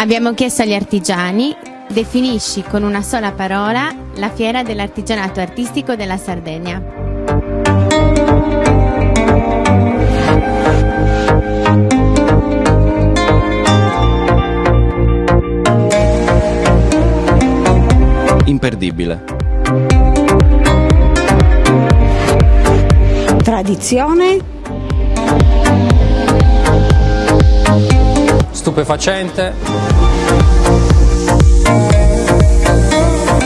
Abbiamo chiesto agli artigiani: definisci con una sola parola la fiera dell'artigianato artistico della Sardegna. Imperdibile. Tradizione. Stupefacente.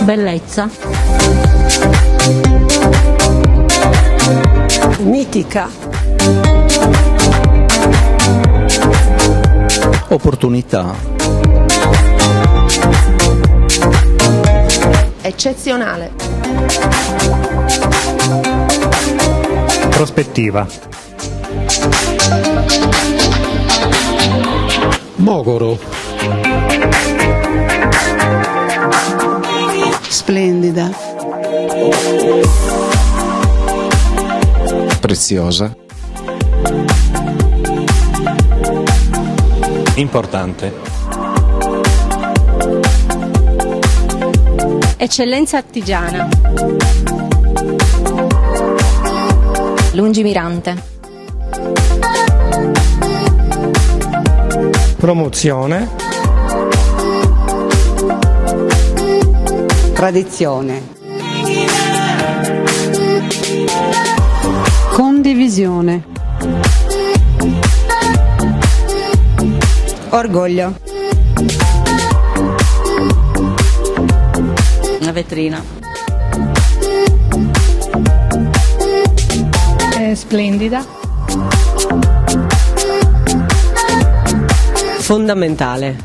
Bellezza. Mitica. Opportunità. Eccezionale. Prospettiva. Mogoro. Splendida. Preziosa. Importante. Eccellenza artigiana. Lungimirante. Promozione. Tradizione. Condivisione. Orgoglio. Una vetrina. Splendida. Fondamentale.